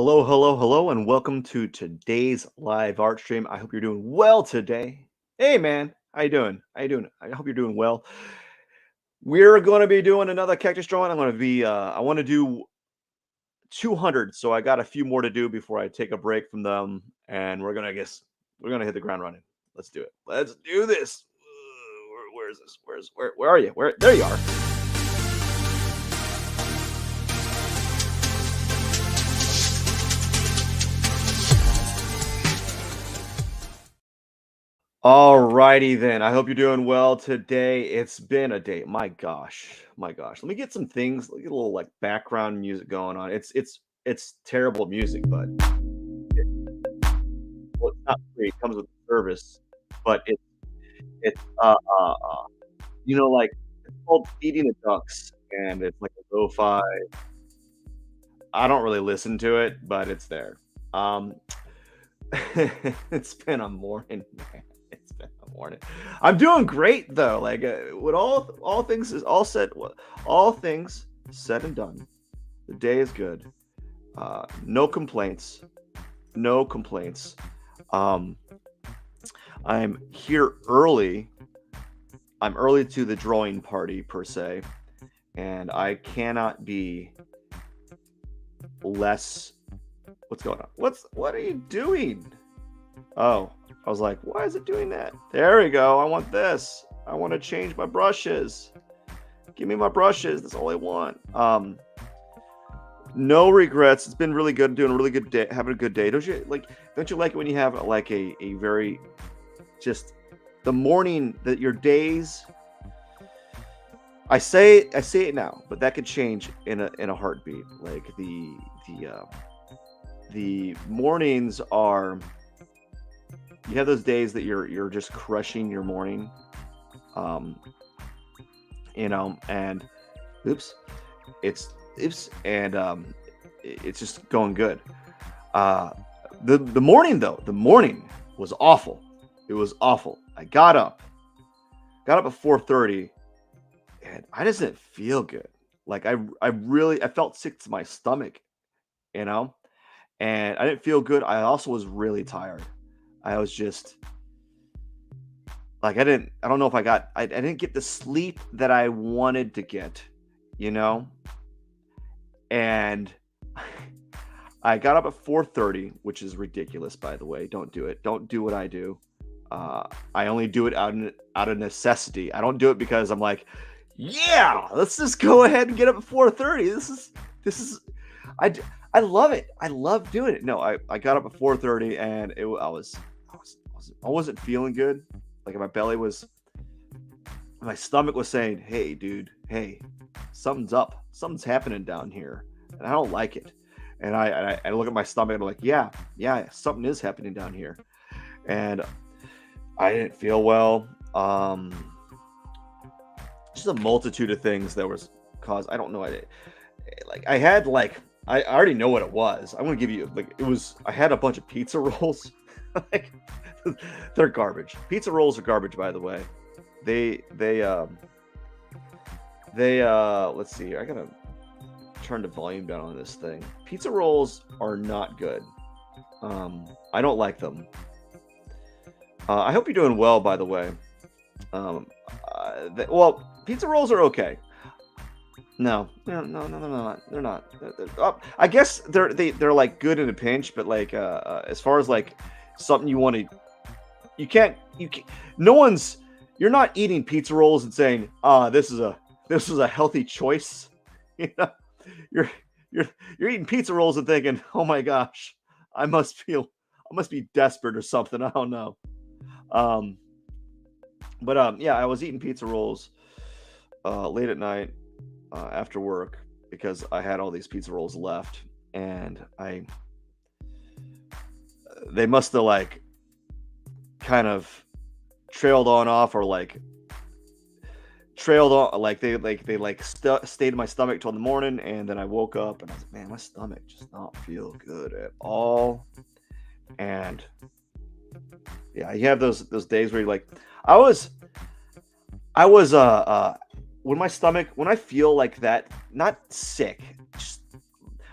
Hello, hello, hello, and welcome to today's live art stream. I hope you're doing well today. Hey, man, how you doing? How you doing? I hope you're doing well. We're going to be doing another cactus drawing. I want to do 200, so I got a few more to do before I take a break from them, and we're gonna hit the ground running. Let's do it. Let's do this. Where is this? Where are you? Where? There you are. All righty then. I hope you're doing well today. It's been a day. My gosh. My gosh. Let me get some things, let me get a little like background music going on. It's terrible music, but well, it's not free. It comes with service, but it's like it's called Feeding the Ducks, and it's like a lo-fi. I don't really listen to it, but it's there. Um it's been a morning, man. It's been a morning. I'm doing great though. Like with all things is all said, all things said and done, the day is good. No complaints. No complaints. Um, I'm here early. I'm early to the drawing party per se, and I cannot be less. What's going on? What are you doing? Oh, I was like, why is it doing that? There we go. I want this. I want to change my brushes. Give me my brushes. That's all I want. No regrets. It's been really good. Doing a really good day. Having a good day. Don't you like it when you have like a very just the morning that your days. I say it now, but that could change in a heartbeat. Like the mornings are. You have those days that you're just crushing your morning, um, and oops, it's just going good. Uh, the morning though, the morning was awful. It was awful. I got up at 4:30, and I just didn't feel good. Like I felt sick to my stomach, you know, and I didn't feel good. I also was really tired. I was just like I don't know if I didn't get the sleep that I wanted to get, you know? And I got up at 4:30, which is ridiculous, by the way. Don't do it. Don't do what I do. I only do it out of necessity. I don't do it because I'm like, yeah, let's just go ahead and get up at 4:30. This is I I love it. I love doing it. No, I got up at 4:30 and I wasn't feeling good. Like my stomach was saying, "Hey, dude, hey, something's up. Something's happening down here, and I don't like it." And I look at my stomach and I'm like, "Yeah, yeah, something is happening down here," and I didn't feel well. Just a multitude of things that was caused. I don't know. I had like I already know what it was. I'm gonna give you like it was. I had a bunch of pizza rolls. like they're garbage. Pizza rolls are garbage, by the way. They let's see here. I gotta turn the volume down on this thing. Pizza rolls are not good. I don't like them. I hope you're doing well, by the way. Um, well, pizza rolls are okay. No, they're not. I guess they're like good in a pinch, but like as far as like something you want to, you can't. No one's. You're not eating pizza rolls and saying, this is a healthy choice." You know, you're you're eating pizza rolls and thinking, "Oh my gosh, I must be desperate or something." I don't know. Um, but yeah, I was eating pizza rolls late at night after work because I had all these pizza rolls left, and they must have like kind of trailed on off or like trailed on stayed in my stomach till the morning, and then I woke up and I was like, man, my stomach just not feel good at all. And yeah, you have those days where you're like, I was when my stomach, when I feel like that, not sick, just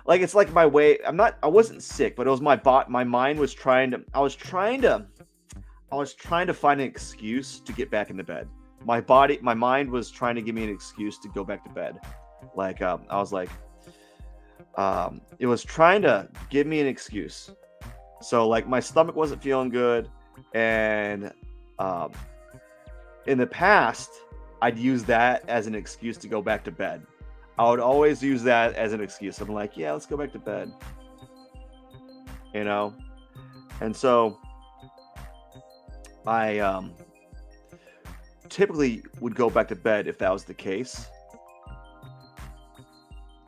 like it's like my way. I wasn't sick, but it was my mind was trying to. I was trying to find an excuse to get back into bed. My mind was trying to give me an excuse to go back to bed. Like I was like, it was trying to give me an excuse. So like my stomach wasn't feeling good, and in the past, I'd use that as an excuse to go back to bed. I would always use that as an excuse. I'm like, yeah, let's go back to bed. You know? And so I typically would go back to bed if that was the case.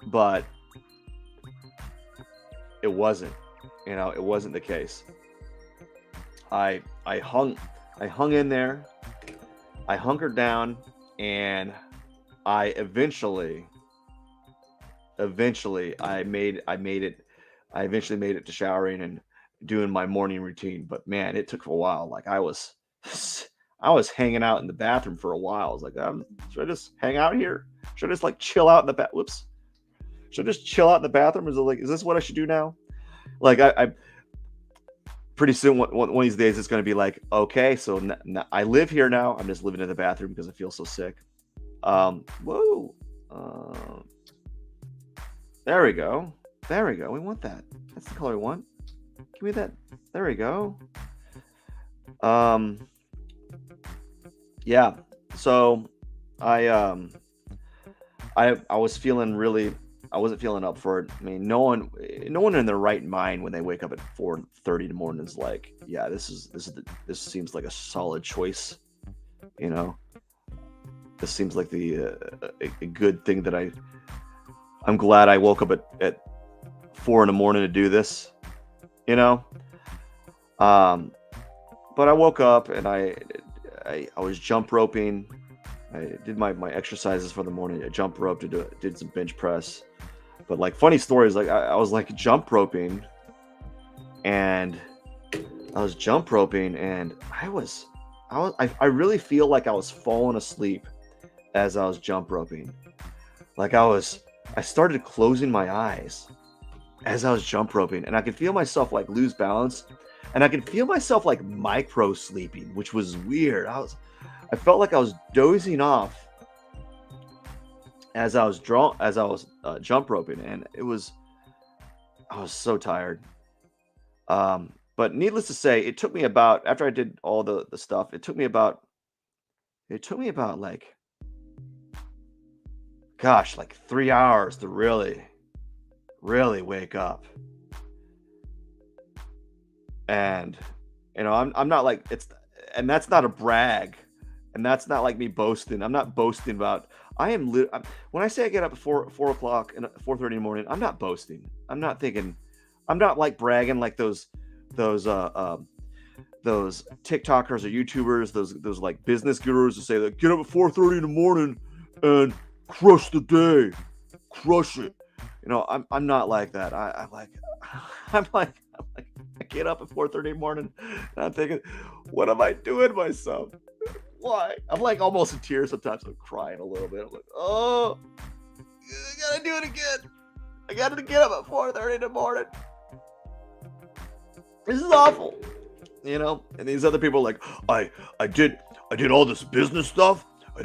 But it wasn't. You know, it wasn't the case. I hung in there. I hunkered down, and I eventually I eventually made it to showering and doing my morning routine. But man, it took a while. Like I was hanging out in the bathroom for a while. I was like, should I just hang out here? Should I just like chill out in the Whoops. Should I just chill out in the bathroom? Is this what I should do now? Like I pretty soon, one of these days, it's going to be like, okay, so I live here now. I'm just living in the bathroom because I feel so sick. Whoa. There we go. There we go. We want that. That's the color we want. Give me that. There we go. Yeah. So I was feeling really. I wasn't feeling up for it. I mean, no one in their right mind when they wake up at 4:30 in the morning is like, yeah, this seems like a solid choice. You know, this seems like a good thing that I'm glad I woke up at 4 in the morning to do this. You know, but I woke up and I was jump roping. I did my exercises for the morning. I jump roped, did some bench press. But like funny stories, like I was like jump roping, and I really feel like I was falling asleep as I was jump roping. Like I started closing my eyes as I was jump roping, and I could feel myself like lose balance, and I could feel myself like micro sleeping, which was weird. I felt like I was dozing off as I was jump roping, and I was so tired. But needless to say, it took me about, after I did all the stuff, it took me about like, gosh, like 3 hours to really wake up. And you know, I'm not like, and that's not a brag. And that's not like me boasting. I'm not boasting about. When I say I get up at 4 o'clock and 4:30 in the morning, I'm not boasting. I'm not thinking. I'm not like bragging like those TikTokers or YouTubers, those like business gurus who say that get up at 4:30 in the morning and crush the day, crush it. You know, I'm not like that. I'm like I get up at 4:30 in the morning and I'm thinking, what am I doing to myself? Why? I'm like almost in tears sometimes. I'm crying a little bit. I'm like, oh, I gotta do it again. I gotta get up at 4:30 in the morning. This is awful, you know. And these other people are like, I did all this business stuff. I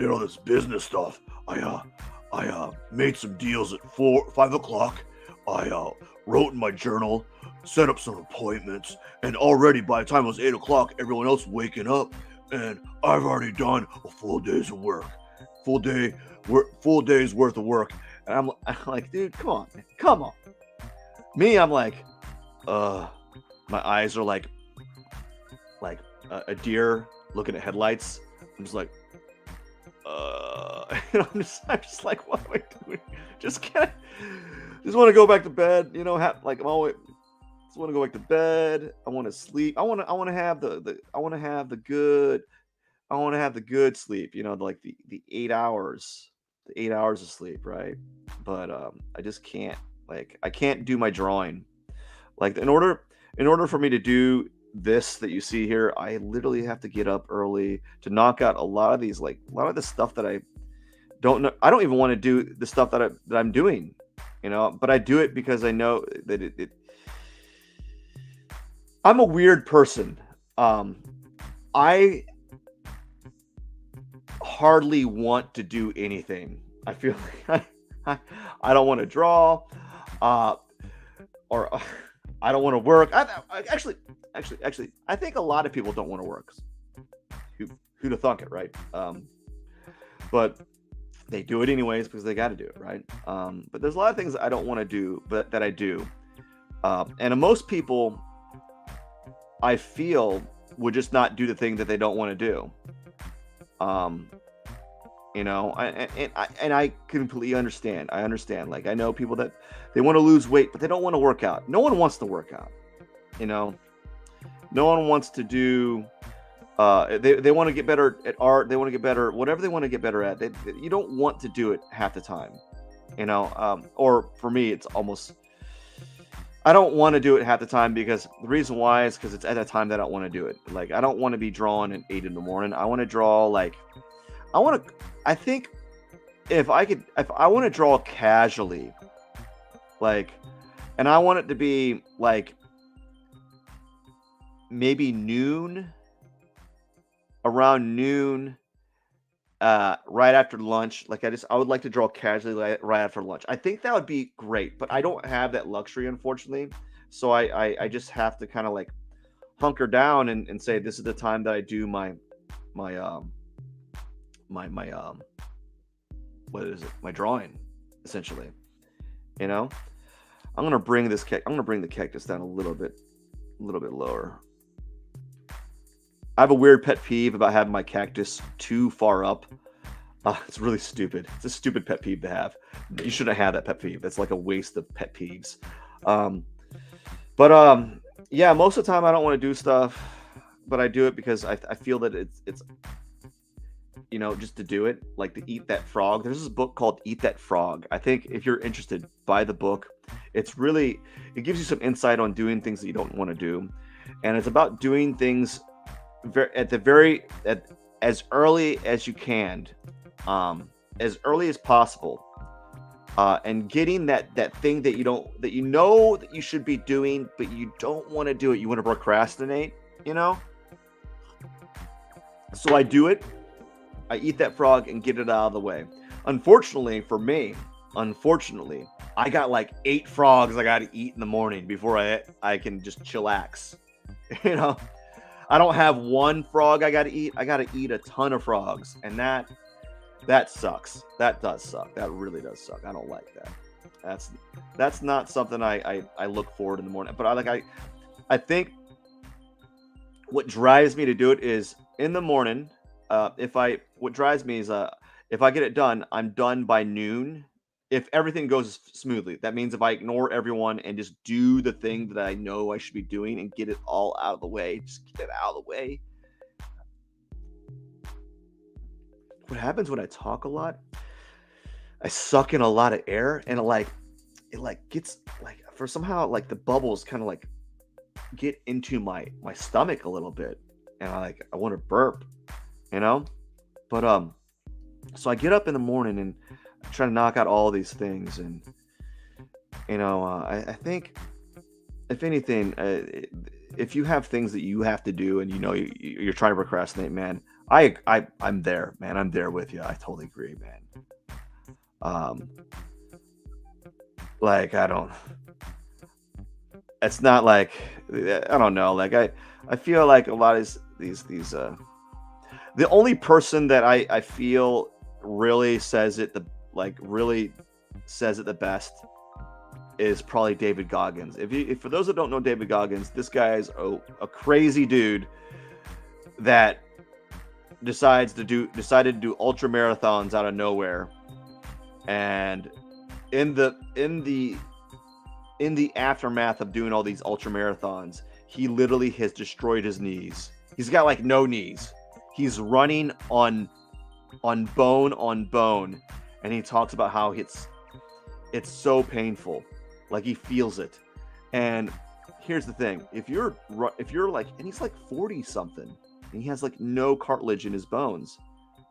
made some deals at 5 o'clock. I wrote in my journal, set up some appointments, and already by the time it was 8 o'clock, everyone else waking up. And I've already done a full day's of work, full day's worth of work. And I'm like, dude, come on. Me, I'm like, my eyes are like a deer looking at headlights. I'm just like, you know, I'm just like, what am I doing? Just want to go back to bed. You know, just want to go back to bed. I want to sleep. I want to have the good sleep, you know, like the 8 hours, of sleep, right? But I just can't, like, I can't do my drawing. Like in order for me to do this that you see here, I literally have to get up early to knock out a lot of the stuff that I don't know. I don't even want to do the stuff that I'm doing. you know, but I do it because I know that I'm a weird person. I hardly want to do anything. I feel like I don't want to draw, uh, or I don't want to work. Actually, I think a lot of people don't want to work. Who who'd have thunk it, right? But they do it anyways because they got to do it, right? But there's a lot of things I don't want to do, but that I do. And most people, I feel, would just not do the thing that they don't want to do. You know, I completely understand. I understand. Like, I know people that they want to lose weight, but they don't want to work out. No one wants to work out. You know, no one wants to do. They want to get better at art. They want to get better, whatever they want to get better at. You don't want to do it half the time. You know, or for me, it's almost. I don't want to do it half the time because the reason why is because it's at a time that I don't want to do it. Like, I don't want to be drawing at 8 in the morning. I want to draw like. I think if I want to draw casually, like, and I want it to be like maybe around noon, right after lunch. Like, I would like to draw casually right after lunch. I think that would be great, but I don't have that luxury, unfortunately. So I just have to kind of like hunker down and say this is the time that I do my what is it? My drawing, essentially. You know, I'm gonna bring the cactus down a little bit lower. I have a weird pet peeve about having my cactus too far up. It's really stupid. It's a stupid pet peeve to have. You shouldn't have that pet peeve. That's like a waste of pet peeves. But yeah, most of the time I don't want to do stuff, but I do it because I feel that it's you know, just to do it, like to eat that frog. There's this book called Eat That Frog. I think if you're interested, buy the book. It gives you some insight on doing things that you don't want to do. And it's about doing things as early as you can, as early as possible, and getting that thing that you know that you should be doing, but you don't want to do it. You want to procrastinate, you know. So I do it. I eat that frog and get it out of the way. Unfortunately for me, I got like 8 frogs I got to eat in the morning before I can just chillax. You know, I don't have one frog I got to eat. I got to eat a ton of frogs, and that sucks. That does suck. That really does suck. I don't like that. That's not something I look forward in the morning. But I think what drives me to do it is in the morning. What drives me is if I get it done, I'm done by noon. If everything goes smoothly, that means if I ignore everyone and just do the thing that I know I should be doing and get it all out of the way, just get it out of the way. What happens when I talk a lot? I suck in a lot of air, and it gets like for somehow like the bubbles kind of like get into my stomach a little bit, and I want to burp. You know, but so I get up in the morning and try to knock out all these things, and you know, I think if anything, if you have things that you have to do and you know you're trying to procrastinate, man, I'm there, man. I'm there with you. I totally agree, man. Like it's not like I don't know. Like I feel like a lot of these the only person that I feel really says it the best is probably David Goggins. If for those that don't know David Goggins, this guy is a crazy dude that decided to do ultra marathons out of nowhere, and in the aftermath of doing all these ultra marathons, he literally has destroyed his knees. He's got like no knees. He's running on bone, and he talks about how it's so painful, like he feels it. And here's the thing: if you're like, and he's like 40 something, and he has like no cartilage in his bones.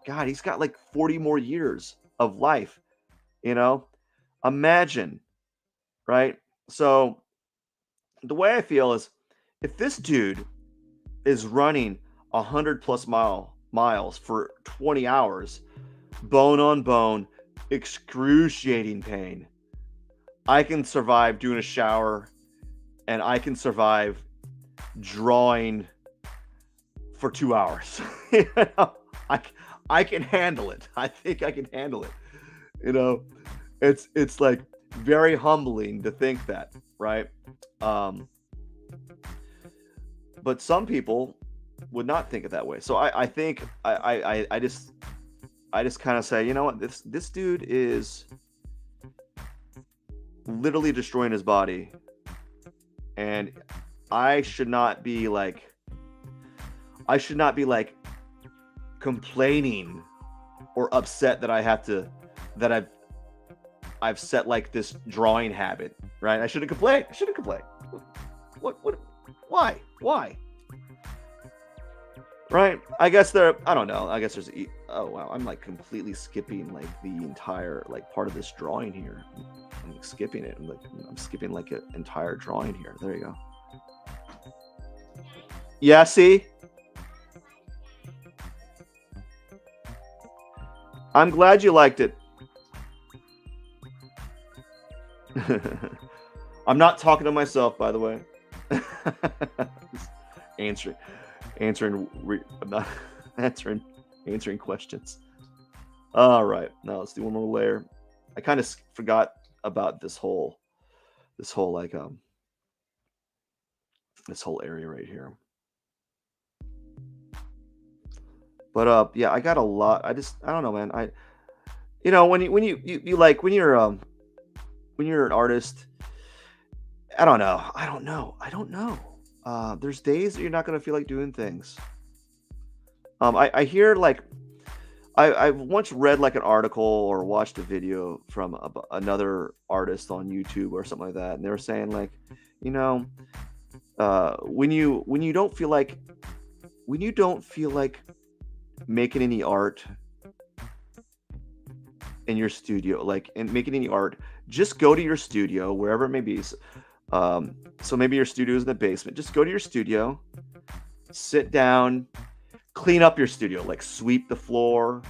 God, he's got like 40 more years of life, you know. Imagine, right? So the way I feel is if this dude is running 100 plus miles for 20 hours, bone on bone, excruciating pain, I can survive doing a shower, and I can survive drawing for 2 hours. You know, I, I can handle it. I think I can handle it. You know, it's like very humbling to think that, right? Um, but some people would not think it that way. So I think I just kind of say, you know what, this dude is literally destroying his body, and I should not be like I should not be like complaining or upset that I have to that I've set like this drawing habit, right? I shouldn't complain. I shouldn't complain. What why? Right? I guess I don't know. I guess oh wow, I'm like completely skipping like the entire like part of this drawing here. I'm like skipping it. I'm skipping like an entire drawing here. There you go. Yeah, see? I'm glad you liked it. I'm not talking to myself, by the way. answering, I'm not answering questions. All right, now let's do one more layer. I kind of forgot about this whole like this whole area right here. But yeah, I got a lot. I don't know, man. You know, when you like when you're an artist, I don't know. There's days that you're not gonna feel like doing things. I hear like I once read like an article or watched a video from another artist on YouTube or something like that, and they were saying like, you know, when you don't feel like making any art in your studio, like and making any art, just go to your studio wherever it may be. So maybe your studio is in the basement. Just go to your studio, sit down, clean up your studio, like sweep the floor,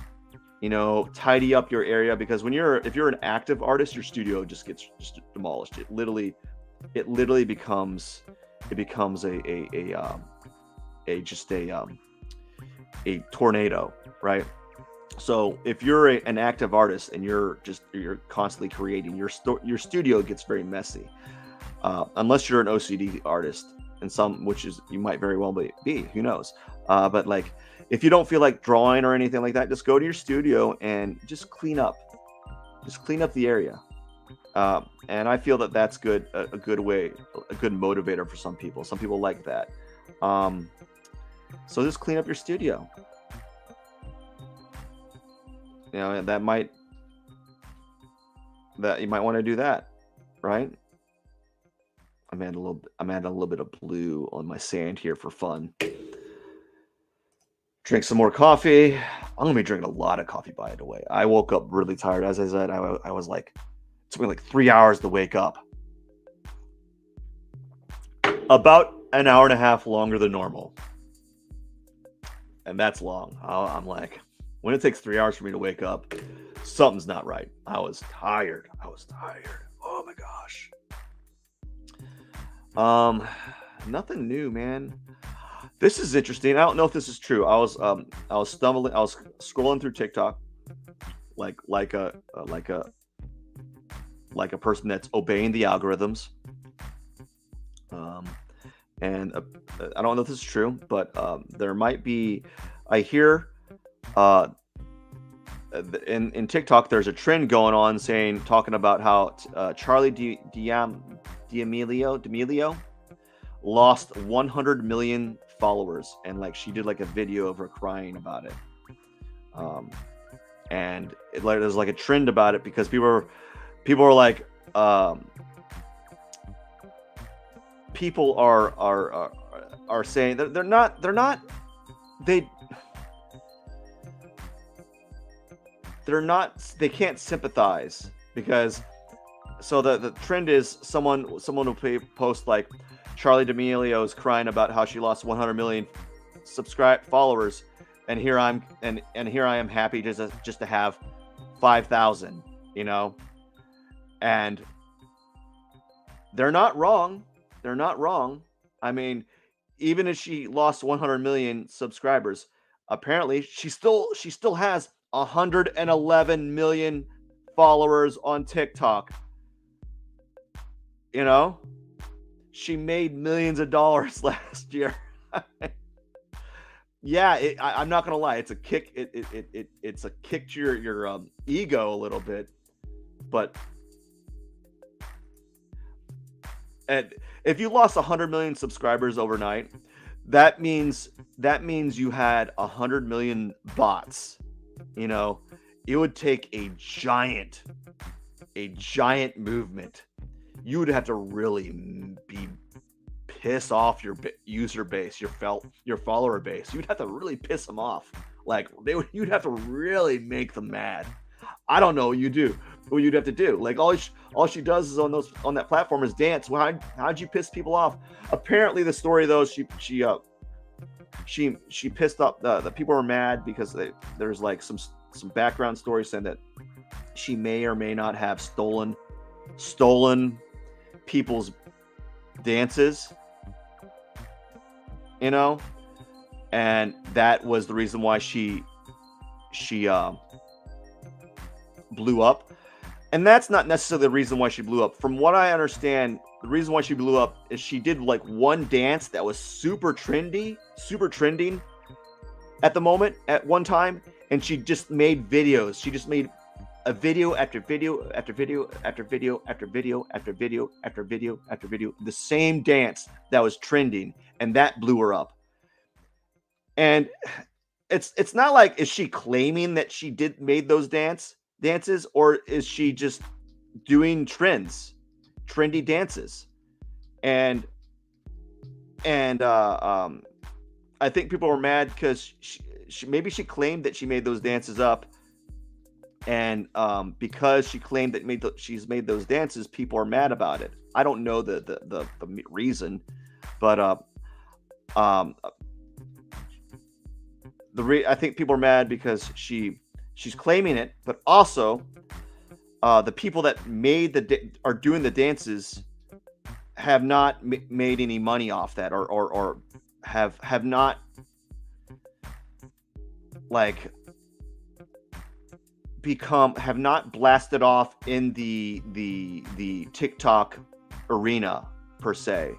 you know, tidy up your area, because if you're an active artist, your studio just gets demolished. It literally becomes a tornado, right? So if you're an active artist and you're constantly creating, your studio gets very messy, unless you're an OCD artist, and which is you might very well be, who knows? But like if you don't feel like drawing or anything like that, just go to your studio and just clean up the area. And I feel that that's good, a good way, a good motivator for some people. Some people like that. So just clean up your studio. You know, that you might want to do that, right? I'm adding a little bit of blue on my sand here for fun. Drink some more coffee. I'm gonna be drinking a lot of coffee, by the way. I woke up really tired. As I said, I was like, it took me like 3 hours to wake up. About an hour and a half longer than normal. And that's long. I'm like, when it takes 3 hours for me to wake up, something's not right. I was tired. Oh my gosh. Nothing new, man. This is interesting. I don't know if this is true. I was scrolling through TikTok, like a person that's obeying the algorithms. And I don't know if this is true, but there might be. I hear in TikTok there's a trend going on talking about how Charlie D'Amelio lost 100 million followers, and like she did like a video of her crying about it. And there's like a trend about it because people are like people are saying that they can't sympathize because So the trend is someone will post like Charlie D'Amelio is crying about how she lost 100 million followers, and here I am happy just to have 5,000, you know. And they're not wrong. They're not wrong. I mean, even if she lost 100 million subscribers, apparently she still has 111 million followers on TikTok. You know, she made millions of dollars last year. Yeah, I'm not gonna lie. It's a kick. It's a kick to your ego a little bit, but and if you lost 100 million subscribers overnight, that means you had 100 million bots. You know, it would take a giant movement. You would have to really be piss off your user base, your follower base. You'd have to really piss them off. Like you'd have to really make them mad. I don't know what you do. What you'd have to do. Like all she does is on that platform is dance. Well, how'd you piss people off? Apparently, the story though, she pissed off the people were mad because there's like some background story saying that she may or may not have stolen people's dances, you know, and that was the reason why she blew up. And that's not necessarily the reason why she blew up. From what I understand, the reason why she blew up is she did like one dance that was super trending at the moment at one time, and she just made videos. She just made a video after video after video after video after video after video after video after video, the same dance that was trending, and that blew her up. And it's not like, is she claiming that she made those dances, or is she just doing trendy dances? And I think people were mad because maybe she claimed that she made those dances up, and because she claimed that she's made those dances, people are mad about it. I don't know the reason, but I think people are mad because she's claiming it, but also the people that are doing the dances have not made any money off that, or have not like have not blasted off in the TikTok arena per se.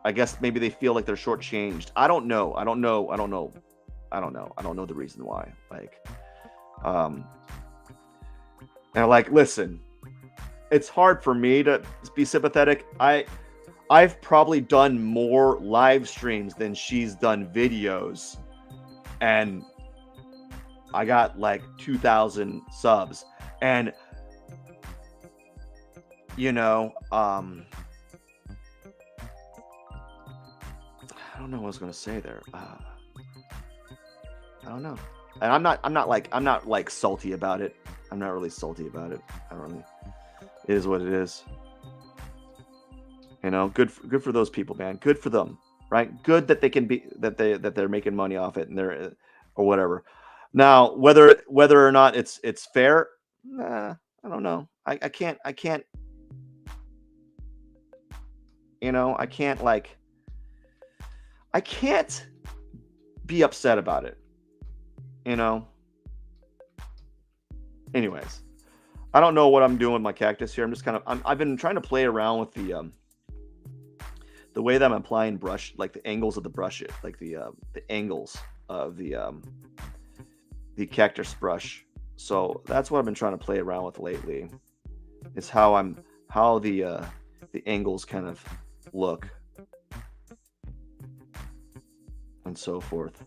I guess maybe they feel like they're shortchanged. I don't know the reason why. Like, and like, listen, it's hard for me to be sympathetic. I've probably done more live streams than she's done videos, and I got like 2,000 subs, and you know, I don't know what I was gonna say there. I don't know, and I'm not like salty about it. I'm not really salty about it. It is what it is. You know, good for those people, man. Good for them, right? Good that they can be that they're making money off it, and they're or whatever. Now, whether or not it's fair, I don't know. I can't. You know, I can't be upset about it. You know. Anyways, I don't know what I'm doing with my cactus here. I'm just I've been trying to play around with the way that I'm applying brush, like the angles of the brush, like the angles of the cactus brush. So that's what I've been trying to play around with lately. Is how the angles kind of look and so forth.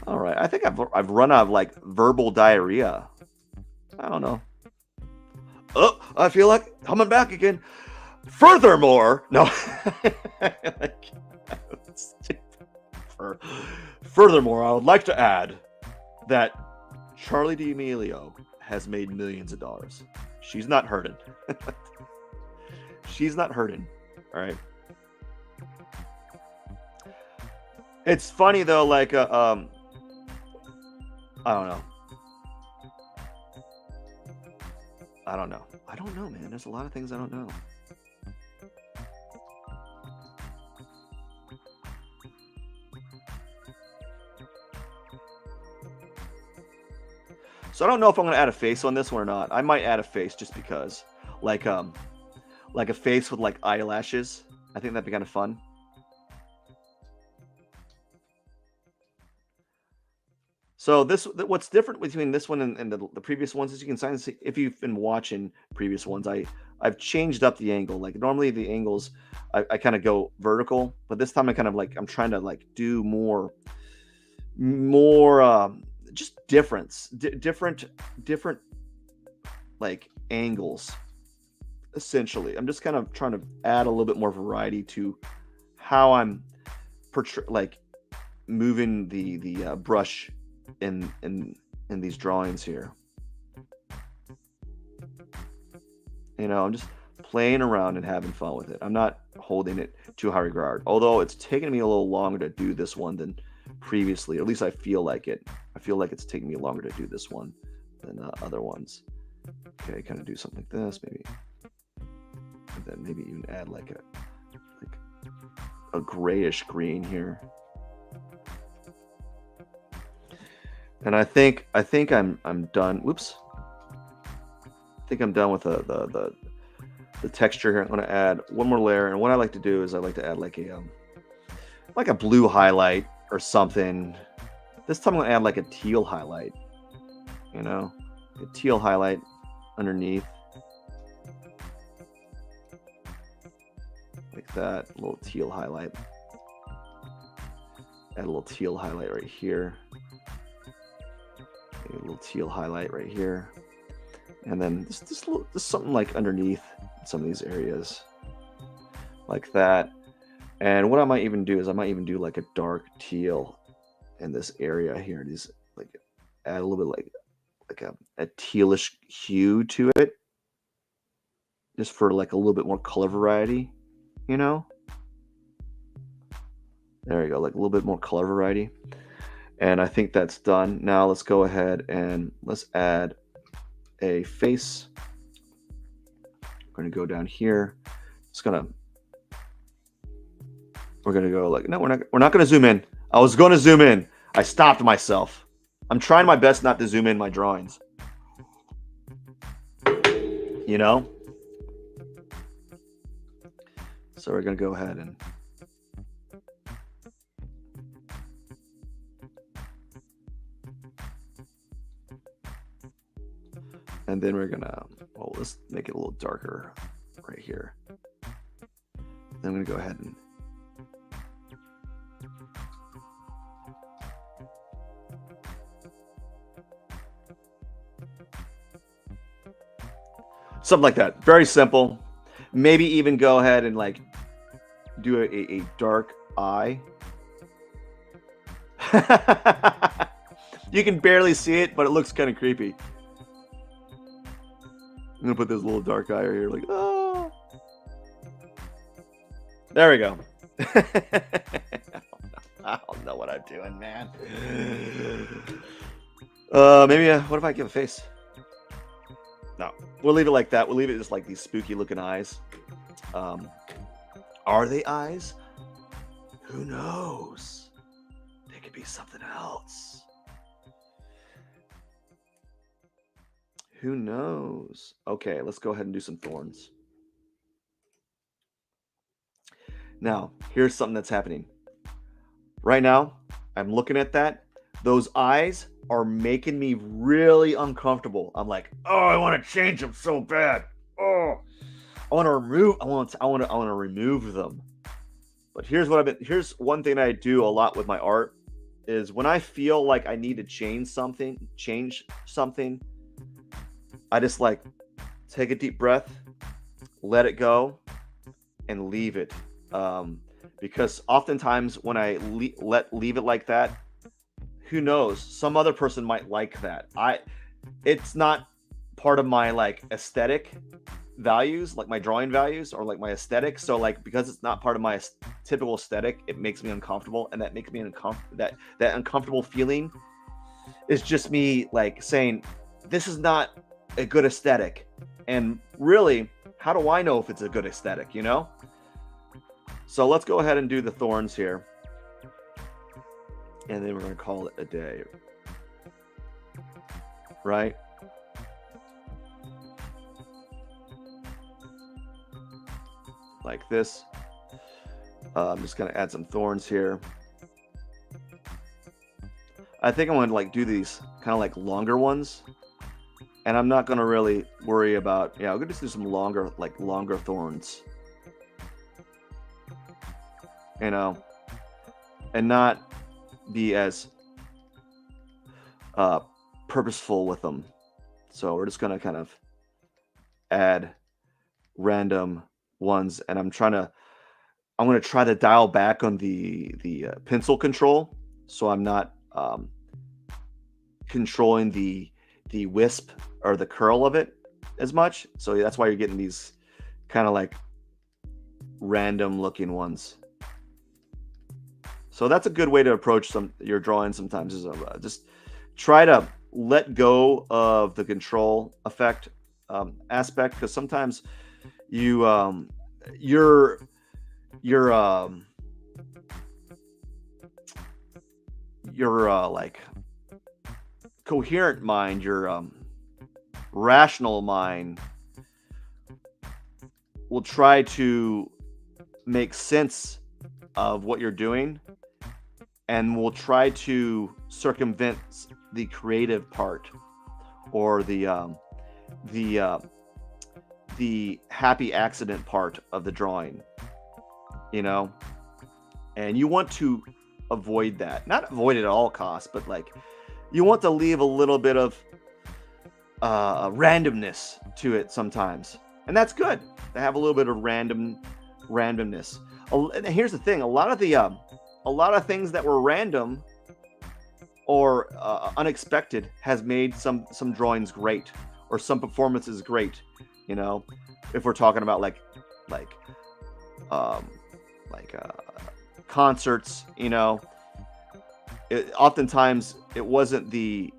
All right, I think I've run out of like verbal diarrhea. I don't know. Oh, I feel like coming back again. Furthermore, no. Furthermore, I would like to add that Charlie D'Amelio has made millions of dollars. She's not hurting. She's not hurting. All right. It's funny though, like I don't know. I don't know, man. There's a lot of things I don't know. So I don't know if I'm going to add a face on this one or not. I might add a face just because, like a face with like eyelashes. I think that'd be kind of fun. So what's different between this one and the previous ones is you can see, if you've been watching previous ones, I've changed up the angle. Like normally the angles, I kind of go vertical, but this time I'm trying to like do more just different like angles. Essentially, I'm just kind of trying to add a little bit more variety to how I'm moving the brush in these drawings here. You know, I'm just playing around and having fun with it. I'm not holding it to high regard, although it's taken me a little longer to do this one than previously. At least I feel like it. I feel like it's taking me longer to do this one than other ones. Okay, kind of do something like this, maybe, and then maybe even add like a grayish green here. And I think I'm done. Whoops. I think I'm done with the texture here. I'm going to add one more layer, and what I like to do is I like to add like a blue highlight or something. This time I'm going to add like a teal highlight. You know, a teal highlight underneath, like that. A little teal highlight. Add a little teal highlight right here. A little teal highlight right here, and then just something like underneath some of these areas, like that. And what I might even do is I might even do like a dark teal in this area here. Just like add a little bit like a tealish hue to it, just for like a little bit more color variety. You know, there you go, like a little bit more color variety. And I think that's done. Now let's go ahead and let's add a face. We're going to go down here. We're going to go like, no, we're not going to zoom in. I was going to zoom in. I stopped myself. I'm trying my best not to zoom in my drawings. You know? So we're going to go ahead and then we're gonna, let's make it a little darker right here. Then I'm gonna go ahead and something like that. Very simple. Maybe even go ahead and like do a dark eye. You can barely see it, but it looks kind of creepy. I'm gonna put this little dark eye right here, like, oh. There we go. I don't know what I'm doing, man. Maybe, what if I give a face? No, we'll leave it like that. We'll leave it just like these spooky looking eyes. Are they eyes? Who knows? They could be something else. Who knows? Okay, let's go ahead and do some thorns. Now, here's something that's happening. Right now, I'm looking at that. Those eyes are making me really uncomfortable. I'm like, oh, I want to change them so bad. Oh, I want to remove them. But here's one thing I do a lot with my art is when I feel like I need to change something, I just like take a deep breath, let it go, and leave it. Because oftentimes when I leave it like that, who knows? Some other person might like that. It's not part of my like aesthetic values, like my drawing values or like my aesthetic. So like because it's not part of my typical aesthetic, it makes me uncomfortable, and that makes me that uncomfortable feeling is just me like saying this is not a good aesthetic. And really, how do I know if it's a good aesthetic, you know? So let's go ahead and do the thorns here. And then we're going to call it a day. Right? Like this. I'm just going to add some thorns here. I think I'm going to like do these kind of like longer ones. And I'm not going to really worry about, I'm going to just do some longer thorns. You know, and not be as purposeful with them. So we're just going to kind of add random ones, and I'm going to try to dial back on the pencil control, so I'm not controlling the wisp or the curl of it as much. So that's why you're getting these kind of like random looking ones. So that's a good way to approach your drawing sometimes, is just try to let go of the control effect aspect, because sometimes your like coherent mind, your rational mind will try to make sense of what you're doing, and will try to circumvent the creative part, or the happy accident part of the drawing, you know. And you want to avoid that, not avoid it at all costs, but like you want to leave a little bit of randomness to it sometimes, and that's good to have a little bit of randomness. And here's the thing: a lot of things that were random or unexpected has made some drawings great, or some performances great. You know, if we're talking about like concerts, you know, oftentimes it wasn't the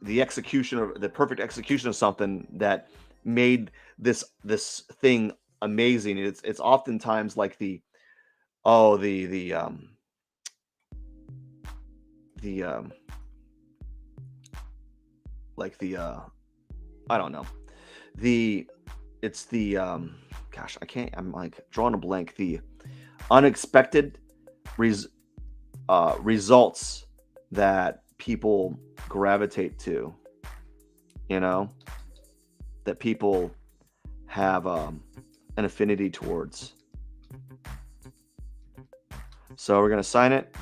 execution, or the perfect execution of something that made this thing amazing. It's oftentimes like I don't know, gosh, I'm like drawing a blank, the unexpected results that people gravitate to, you know, that people have an affinity towards. So we're going to sign it.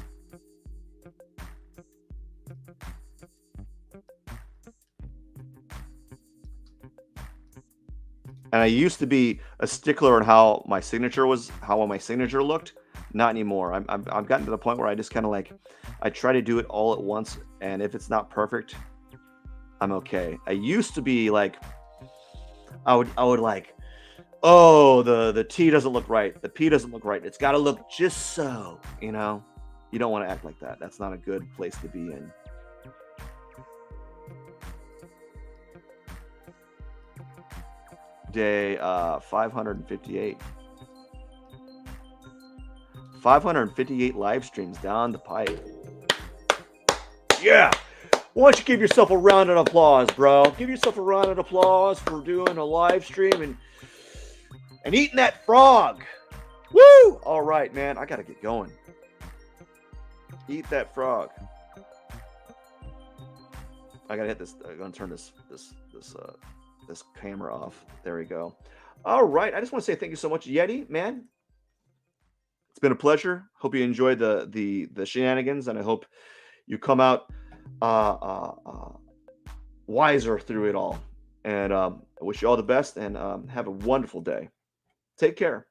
And I used to be a stickler on how my signature looked. Not anymore. I've gotten to the point where I just kind of like, I try to do it all at once, and if it's not perfect, I'm okay. I used to be like, I would like, oh, the T doesn't look right, the P doesn't look right, it's got to look just so, you know. You don't want to act like that. That's not a good place to be in. Day 558. 558 live streams down the pipe. Yeah. Why don't you give yourself a round of applause, bro? Give yourself a round of applause for doing a live stream and eating that frog. Woo! All right, man. I got to get going. Eat that frog. I got to hit this. I'm going to turn this camera off. There we go. All right. I just want to say thank you so much, Yeti, man. It's been a pleasure. Hope you enjoyed the shenanigans, and I hope you come out wiser through it all. And I wish you all the best, and have a wonderful day. Take care.